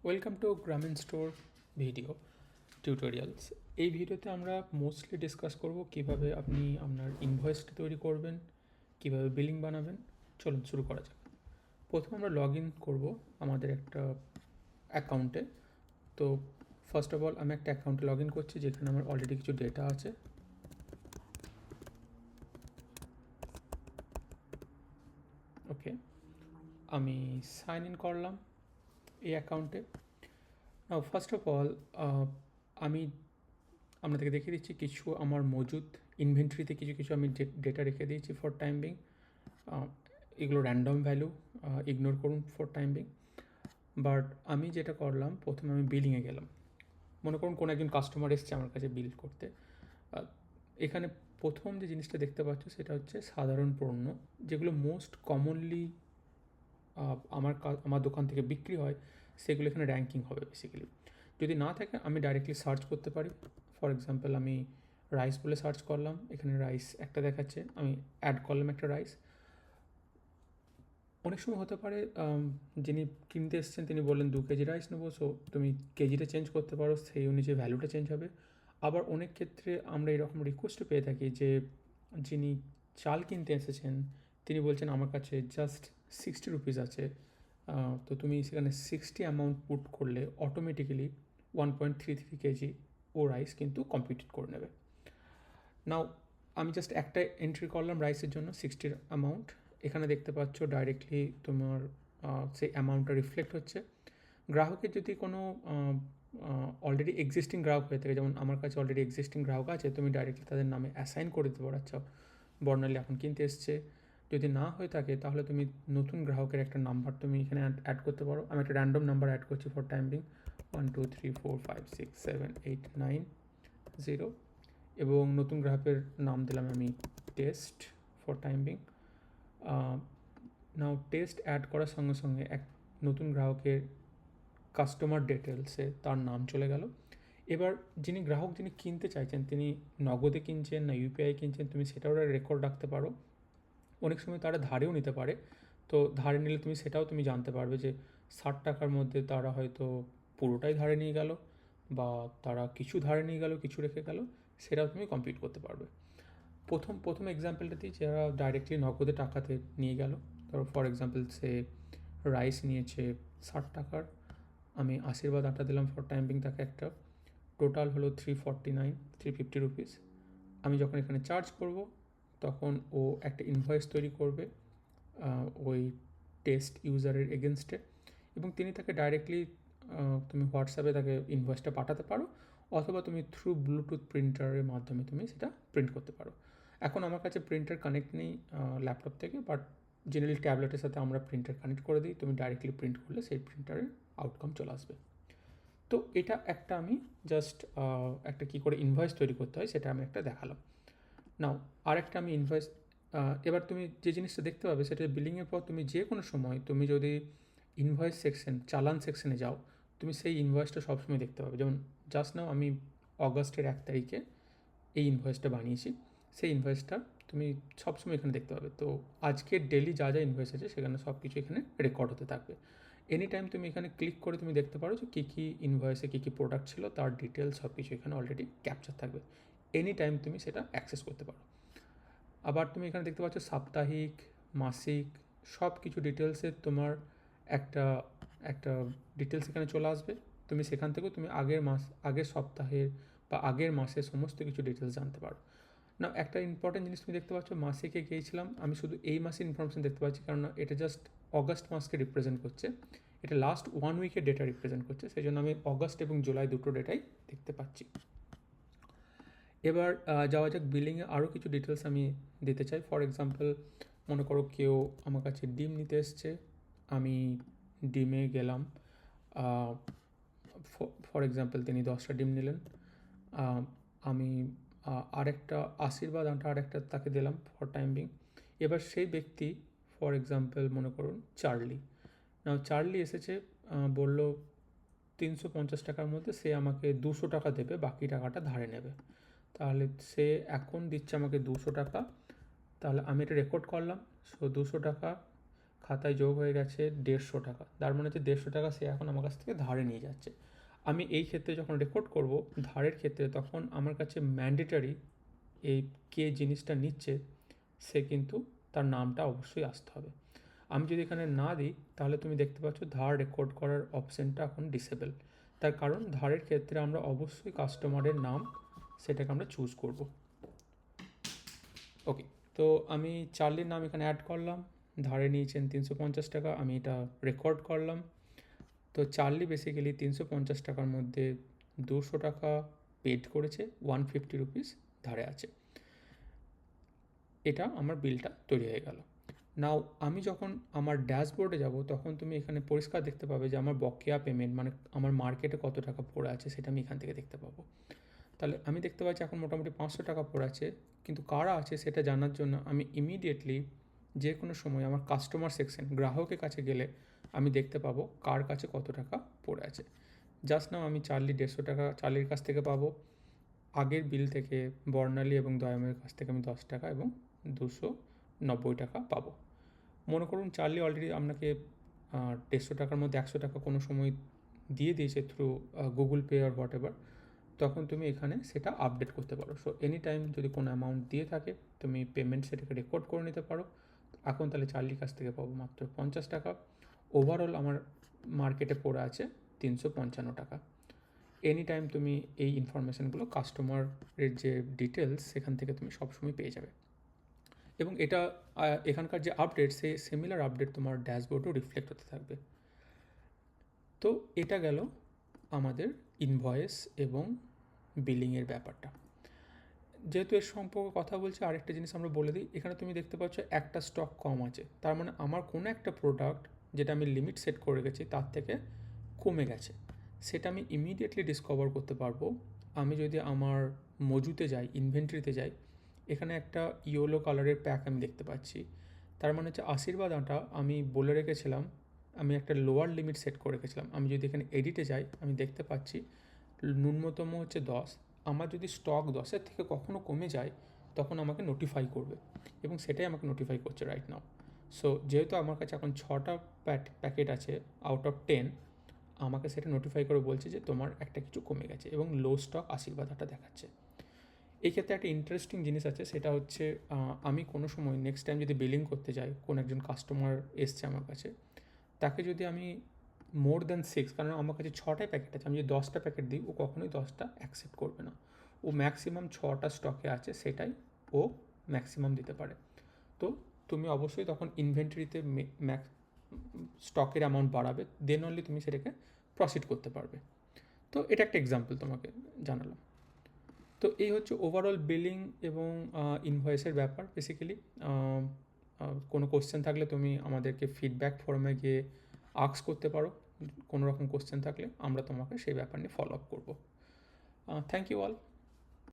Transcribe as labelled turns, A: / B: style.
A: Welcome to গ্রামীণ store video tutorials. এই ভিডিওতে আমরা মোস্টলি ডিসকাস করব কিভাবে আপনি আপনার ইনভয়েসটা তৈরি করবেন, কিভাবে বিলিং বানাবেন। চলুন শুরু করা যাক। প্রথমে আমরা লগ ইন করবো আমাদের একটা অ্যাকাউন্টে। তো ফার্স্ট অফ অল আমি একটা অ্যাকাউন্টে লগ ইন করছি যেখানে আমার অলরেডি কিছু ডেটা আছে। ওকে, আমি সাইন ইন করলাম এই অ্যাকাউন্টে। নাও ফার্স্ট অফ অল আমি আপনাদেরকে দেখিয়ে দিচ্ছি কিছু আমার মজুদ ইনভেন্টরিতে কিছু কিছু আমি ডেটা রেখে দিয়েছি ফর টাইম বিং। এগুলো র্যান্ডম ভ্যালু, ইগনোর করুন ফর টাইম বিং। বাট আমি যেটা করলাম, প্রথমে আমি বিলিংয়ে গেলাম। মনে করুন কোনো একজন কাস্টমার এসছে আমার কাছে বিল করতে। এখানে প্রথম যে জিনিসটা দেখতে পাচ্ছ সেটা হচ্ছে সাধারণ পণ্য, যেগুলো মোস্ট কমনলি আমার দোকান থেকে বিক্রি হয়, সেগুলো এখানে র্যাঙ্কিং হবে বেসিক্যালি। যদি না থাকে আমি ডাইরেক্টলি সার্চ করতে পারি। ফর এক্সাম্পল আমি রাইস বলে সার্চ করলাম, এখানে রাইস একটা দেখাচ্ছে, আমি অ্যাড করলাম একটা রাইস। অনেক সময় হতে পারে যিনি কিনতে এসেছেন তিনি বললেন 2 কেজি রাইস নেবো, সো তুমি কেজিটা চেঞ্জ করতে পারো, সেই অনুযায়ী ভ্যালুটা চেঞ্জ হবে। আবার অনেক ক্ষেত্রে আমরা এরকম রিকোয়েস্টও পেয়ে থাকি যে যিনি চাল কিনতে এসেছেন তিনি বলছেন আমার কাছে জাস্ট 60 রুপিস আছে, তো তুমি সেখানে 60 অ্যামাউন্ট পুট করলে অটোমেটিক্যালি 1.33 কেজি ও রাইস কিন্তু কমপ্লিট করে নেবে। নাও আমি জাস্ট একটা এন্ট্রি করলাম রাইসের জন্য 60 অ্যামাউন্ট। এখানে দেখতে পাচ্ছ ডাইরেক্টলি তোমার সেই অ্যামাউন্টটা রিফ্লেক্ট হচ্ছে। গ্রাহকের যদি কোনো অলরেডি এক্সিস্টিং গ্রাহক হয়ে থাকে, যেমন আমার কাছে অলরেডি এক্সিস্টিং গ্রাহক আছে, তুমি ডাইরেক্টলি তাদের নামে অ্যাসাইন করে দিতে পারো, আচ্ছা বর্ণালী এখন কিনতে এসছে। যদি না হয়ে থাকে তাহলে তুমি নতুন গ্রাহকের একটা নাম্বার তুমি এখানে অ্যাড করতে পারো। আমি একটা র্যান্ডম নাম্বার অ্যাড করছি ফর টাইম বিং, 1 2 3 4 5 6 7 8 9 0, এবং নতুন গ্রাহকের নাম দিলাম আমি test for time being. Now test add করার সঙ্গে সঙ্গে এক নতুন গ্রাহকের কাস্টমার ডিটেলসে তার নাম চলে গেল। এবার যিনি গ্রাহক যিনি কিনতে চাইছেন তিনি নগদে কিনছেন না ইউপিআই কিনছেন, তুমি সেটাও রেকর্ড রাখতে পারো। অনেক সময় তারা ধারেও নিতে পারে, তো ধারে নিলে তুমি সেটাও তুমি জানতে পারবে যে 60 টাকার মধ্যে তারা হয়তো পুরোটাই ধারে নিয়ে গেল, বা তারা কিছু ধারে নিয়ে গেল কিছু রেখে গেল, সেটাও তুমি কমপ্লিট করতে পারবে। প্রথম এক্সাম্পলটা দিই, যারা ডাইরেক্টলি নগদে টাকাতে নিয়ে গেল। ধরো ফর এক্সাম্পল সে রাইস নিয়েছে 60 টাকার, আমি আশীর্বাদ আটা দিলাম ফর টাইমিং তাকে একটা, টোটাল হলো 350 রুপিস। আমি যখন এখানে চার্জ করব তখন ও একটা ইনভয়েস তৈরি করবে ওই টেস্ট ইউজারের এগেনস্টে, এবং তিনি তাকে ডাইরেক্টলি তুমি হোয়াটসঅ্যাপে তাকে ইনভয়েসটা পাঠাতে পারো, অথবা তুমি থ্রু ব্লুটুথ প্রিন্টারের মাধ্যমে তুমি সেটা প্রিন্ট করতে পারো। এখন আমার কাছে প্রিন্টার কানেক্ট নেই ল্যাপটপ থেকে, বাট জেনারেলি ট্যাবলেটের সাথে আমরা প্রিন্টার কানেক্ট করে দিই, তুমি ডাইরেক্টলি প্রিন্ট করলে সেই প্রিন্টারের আউটকাম চলে আসবে। তো এটা একটা আমি জাস্ট একটা কী করে ইনভয়েস তৈরি করতে হয় সেটা আমি একটা দেখালাম। নাও আরেকটা আমি ইনভয়েস, এবার তুমি যে জিনিসটা দেখতে পাবে সেটা বিলিংয়ের পর তুমি যে কোনো সময় তুমি যদি ইনভয়েস সেকশন চালান সেকশনে যাও, তুমি সেই ইনভয়েসটা সবসময় দেখতে পাবে। যেমন জাস্ট নাও আমি অগস্টের 1 তারিখে এই ইনভয়েসটা বানিয়েছি, সেই ইনভয়েসটা তুমি সবসময় এখানে দেখতে পাবে। তো আজকের ডেলি যা যা ইনভয়েস আছে সেখানে সব কিছু এখানে রেকর্ড হতে থাকবে। এনি টাইম তুমি এখানে ক্লিক করে তুমি দেখতে পারো যে কী কী ইনভয়েসে কী কী প্রোডাক্ট ছিল, তার ডিটেলস সব কিছু এখানে অলরেডি ক্যাপচার থাকবে। এনি টাইম তুমি সেটা অ্যাক্সেস করতে পারো। আবার তুমি এখানে দেখতে পাচ্ছ সাপ্তাহিক, মাসিক সব কিছু ডিটেলসে তোমার একটা একটা ডিটেলস এখানে চলে আসবে। তুমি সেখান থেকেও তুমি আগের সপ্তাহের বা আগের মাসের সমস্ত কিছু ডিটেলস জানতে পারো। না, একটা ইম্পর্টেন্ট জিনিস তুমি দেখতে পাচ্ছ, মাসিকে গিয়েছিলাম আমি, শুধু এই মাসের ইনফরমেশন দেখতে পাচ্ছি, কারণ এটা জাস্ট অগস্ট মাসকে রিপ্রেজেন্ট করছে, এটা লাস্ট 1 উইকের ডেটা রিপ্রেজেন্ট করছে, সেই জন্য আমি অগস্ট এবং জুলাই দুটো ডেটাই দেখতে পাচ্ছি। এবার যাওয়া যাক বিলিংয়ে, আরও কিছু ডিটেলস আমি দিতে চাই। ফর এক্সাম্পল মনে করো কেউ আমার কাছে ডিম নিতে এসছে, আমি ডিমে গেলাম, ফর এক্সাম্পল তিনি 10টা ডিম নিলেন, আমি আরেকটা আশীর্বাদ আটা আরেকটা তাকে দিলাম ফর টাইম বিং। এবার সেই ব্যক্তি ফর এক্সাম্পল মনে করুন চার্লি এসেছে, বলল 350 টাকার মধ্যে সে আমাকে 200 টাকা দেবে, বাকি টাকাটা ধারে নেবে। তাহলে সে এখন দিচ্ছে আমাকে 200 টাকা, তাহলে আমি এটা রেকর্ড করলাম। সো 200 টাকা খাতায় যোগ হয়ে গেছে 150 টাকা, তার মানে হচ্ছে 150 টাকা সে এখন আমার কাছ থেকে ধারে নিয়ে যাচ্ছে। আমি এই ক্ষেত্রে যখন রেকর্ড করব ধারের ক্ষেত্রে, তখন আমার কাছে ম্যান্ডেটারি এই কে জিনিসটা নিচ্ছে সে কিন্তু তার নামটা অবশ্যই আসতে হবে। আমি যদি এখানে না দিই তাহলে তুমি দেখতে পাচ্ছ ধার রেকর্ড করার অপশানটা এখন ডিসেবল। তার কারণ ধারের ক্ষেত্রে আমরা অবশ্যই কাস্টমারের নাম সেটাকে আমরা চুজ করব। ওকে, তো আমি চার্লির নাম এখানে অ্যাড করলাম, ধারে নিয়েছেন 350 টাকা, আমি এটা রেকর্ড করলাম। তো চার্লি বেসিক্যালি 350 টাকার মধ্যে 200 টাকা পেড করেছে, 150 রুপিস ধারে আছে। এটা আমার বিলটা তৈরি হয়ে গেল। নাও আমি যখন আমার ড্যাশবোর্ডে যাব তখন তুমি এখানে পরিষ্কার দেখতে পাবে যে আমার বকেয়া পেমেন্ট মানে আমার মার্কেটে কত টাকা পড়ে আছে সেটা আমি এখান থেকে দেখতে পাবো। তাহলে আমি দেখতে পাচ্ছি এখন মোটামুটি 500 টাকা পড়ে আছে, কিন্তু কারা আছে সেটা জানার জন্য আমি ইমিডিয়েটলি যে কোনো সময় আমার কাস্টমার সেকশন গ্রাহকের কাছে গেলে আমি দেখতে পাবো কার কাছে কত টাকা পড়ে আছে। জাস্ট নাও আমি চার্লি 150 টাকা চার্লির কাছ থেকে পাবো, আগের বিল থেকে বর্ণালী এবং দয়াময়ের কাছ থেকে আমি 10 টাকা এবং 290 টাকা পাবো। মনে করুন চার্লি অলরেডি আপনাকে 150 টাকার মধ্যে 100 টাকা কোনো সময় দিয়ে দিয়েছে থ্রু গুগল পে আর হোয়াট এভার, তখন তুমি এখানে সেটা আপডেট করতে পারো। সো এনি টাইম যদি কোনো অ্যামাউন্ট দিয়ে থাকে তুমি পেমেন্ট সেটাকে রেকর্ড করে নিতে পারো। এখন তাহলে চার্লির কাছ থেকে পাবো মাত্র 50 টাকা, ওভারঅল আমার মার্কেটে পড়ে আছে 355 টাকা। এনি টাইম তুমি এই ইনফরমেশানগুলো কাস্টমারের যে ডিটেলস সেখান থেকে তুমি সবসময় পেয়ে যাবে, এবং এটা এখানকার যে আপডেট সেই সিমিলার আপডেট তোমার ড্যাশবোর্ডও রিফ্লেক্ট হতে থাকবে। তো এটা গেল আমাদের ইনভয়েস এবং বিলিংয়ের ব্যাপারটা। যেহেতু এর সম্পর্কে কথা বলছি আরেকটা জিনিস আমরা বলে দিই, এখানে তুমি দেখতে পাচ্ছ একটা স্টক কম আছে, তার মানে আমার কোনো একটা প্রোডাক্ট যেটা আমি লিমিট সেট করে রেখেছি তার থেকে কমে গেছে, সেটা আমি ইমিডিয়েটলি ডিসকভার করতে পারবো। আমি যদি আমার মজুতে যাই, ইনভেন্টরিতে যাই, এখানে একটা ইয়েলো কালারের প্যাক আমি দেখতে পাচ্ছি, তার মানে হচ্ছে আশীর্বাদ আটা আমি বলে রেখেছিলাম, আমি একটা লোয়ার লিমিট সেট করে রেখেছিলাম। আমি যদি এখানে এডিটে যাই আমি দেখতে পাচ্ছি ন্যূনতম হচ্ছে 10, আমার যদি স্টক 10-এর থেকে কখনও কমে যায় তখন আমাকে নোটিফাই করবে, এবং সেটাই আমাকে নোটিফাই করছে রাইট নাও। সো যেহেতু আমার কাছে এখন 6টা প্যাকেট আছে আউট অফ 10, আমাকে সেটা নোটিফাই করে বলছে যে তোমার একটা কিছু কমে গেছে, এবং লো স্টক আশীর্বাদ আটা দেখাচ্ছে। এই ক্ষেত্রে একটা ইন্টারেস্টিং জিনিস আছে, সেটা হচ্ছে আমি কোনো সময় নেক্সট টাইম যদি বিলিং করতে যাই, কোনো একজন কাস্টমার এসছে আমার কাছে, তাকে যদি আমি মোর দ্যান 6, কারণ আমার কাছে 6টাই প্যাকেট আছে, আমি যদি 10টা প্যাকেট দিই ও কখনোই 10টা অ্যাকসেপ্ট করবে না, ও ম্যাক্সিমাম 6টা স্টকে আছে সেটাই ও ম্যাক্সিমাম দিতে পারে। তো তুমি অবশ্যই তখন ইনভেন্টরিতে স্টকের অ্যামাউন্ট বাড়াবে, দেন অনলি তুমি সেটাকে প্রসিড করতে পারবে। তো এটা একটা এক্সাম্পল তোমাকে জানালাম। তো এই হচ্ছে ওভারঅল বিলিং এবং ইনভয়েসের ব্যাপার বেসিক্যালি। কোনো কোশ্চেন থাকলে তুমি আমাদেরকে ফিডব্যাক ফর্মে গিয়ে আস্ক করতে পারো, কোনো রকম কোশ্চেন থাকলে আমরা তোমাকে সেই ব্যাপার নিয়ে ফলো আপ করবো। Thank you all.